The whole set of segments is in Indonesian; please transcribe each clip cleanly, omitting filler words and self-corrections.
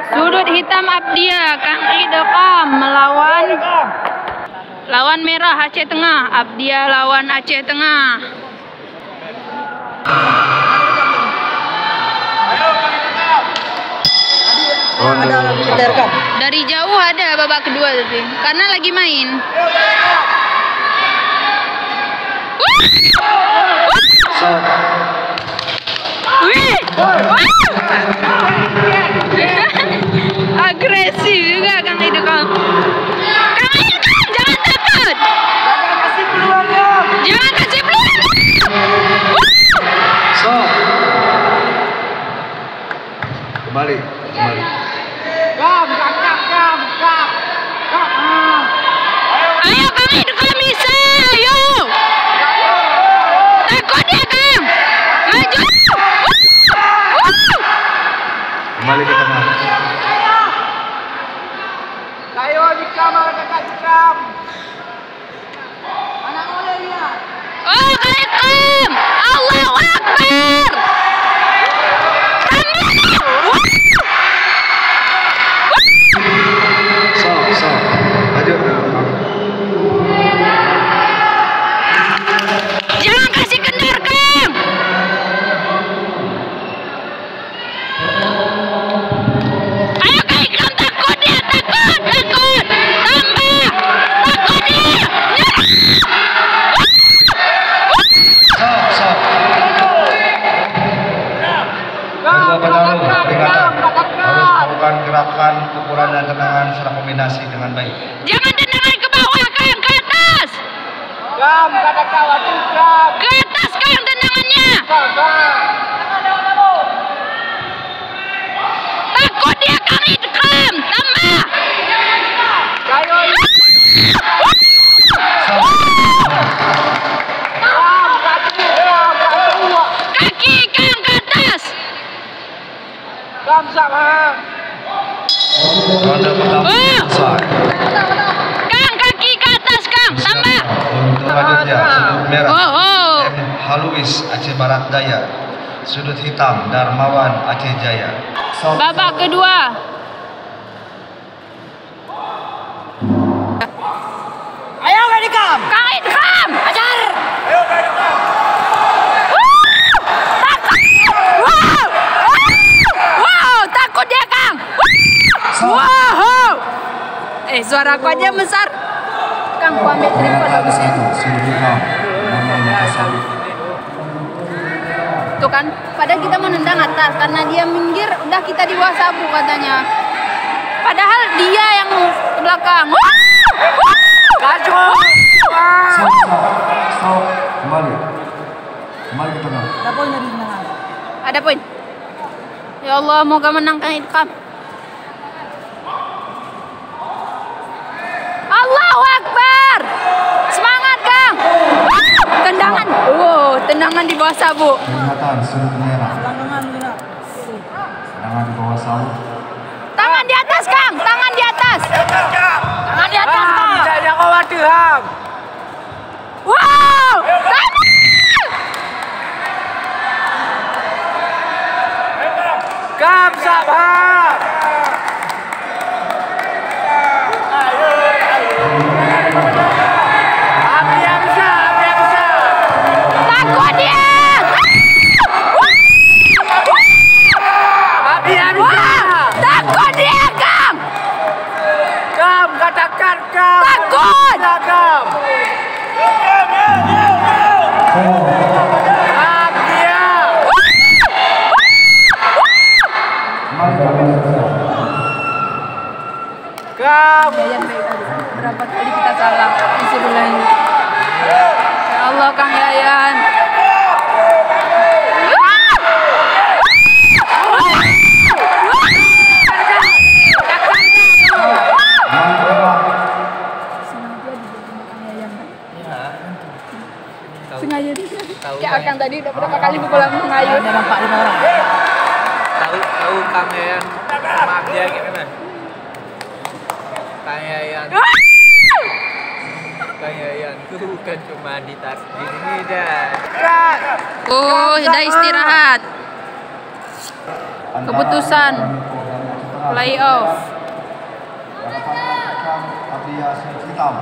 Sudut hitam Abdia, Kang Idekam lawan merah Aceh Tengah. Abdia lawan Aceh Tengah. Dari jauh ada babak kedua tadi, karena lagi main. Agresif juga Kang Idekam. Kang Idekam, jangan takut. Jangan kasih peluang. Kembali. Ayo Kang Idekam bisa, ayo. Takut ya Kang. Maju. Kembali ke tengah. Ayo dikam, dikam. Anak muda lihat. Oh, Kang Idekam. Allahu Akbar. Maju. Jangan kasih kendor, Kang. Ayo Kang Idekam, takut dia, takut. Tambah. Takut dia. Kedua petarung peringatan harus melakukan gerakan pukulan dan tendangan serta kombinasi dengan baik. Jangan tendangan ke bawah, Kang, ke atas. Kam, kata kawan kam. Ke atas, Kang, tendangannya. Takut dia, Kang Idekam. Tambah. Kaki, Kang, ke atas. Kam sama. Ronde pertama selesai. Kang, kaki ke atas, Kang. Tambah. Untuk selanjutnya sudut merah Oh. M. Haluis Aceh Barat Daya, sudut hitam Darmawan Aceh Jaya. Babak kedua. Ayo Kang Idekam. Kang Idekam, ajar. Wow, takut dia, Kang. Wow. Suara aku aja besar. Kang, aku ambil tripod bagusnya. Sudut hitam namanya Kasali. Tuh kan, padahal kita mau nendang atas, karena dia minggir, udah kita di bawah sabu katanya. Padahal dia yang ke belakang. Maju. Stop. Kembali ke tengah. Ada poin dari tengah. Ada poin. Ya Allah, moga menang Kang Idekam. Allahu Akbar. Semangat, Kang. Tendangan. Tendangan di bawah sabu. Peringatan sudut merah. Tendangan di bawah sabu. Tangan di atas, Kang. Tangan di atas. Tangan di atas, Kang. Jangan khawatir, Ham. Wow. Kam sabar. Abdia bisa. Takut dia. Abdia bisa. Takut dia, Kang. Kam, katakan Kam. Takut. Kam. Abdia. Kam. Berapa kali kita salah di sebelah ini. Ya Allah, Kang Yayan. Sengaja kayak Akang tadi udah berapa kali pukulan mengayu. Ada nampak 5 orang. Tahu Kang Yayan sama Abdia gimana? Kang Yayan tuh bukan cuma di ini dah. Oh, sudah istirahat. Keputusan. Playoff. Abdiya hitam.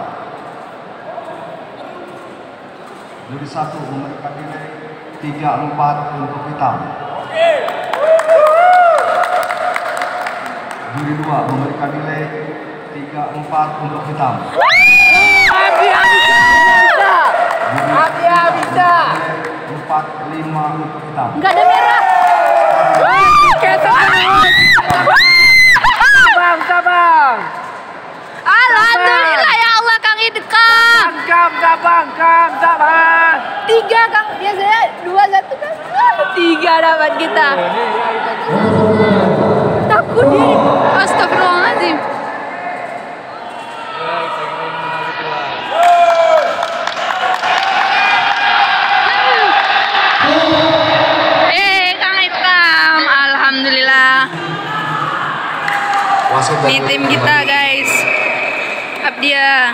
Juri 1 memberikan nilai 3-4 untuk hitam. Juri 2 memberikan nilai 3-4 untuk hitam. Abdiya bisa. 4-5 untuk hitam. Enggak ada merah. Sabang. Alhamdulillah ya Allah Kang Idkam. Sabang. 3 Kang, biasanya 2-1 kan. 3 dapat kita. Takut diri. Astagfirullahaladzim. Kang Idkam, alhamdulillah. Ini tim kita guys. Abdiya.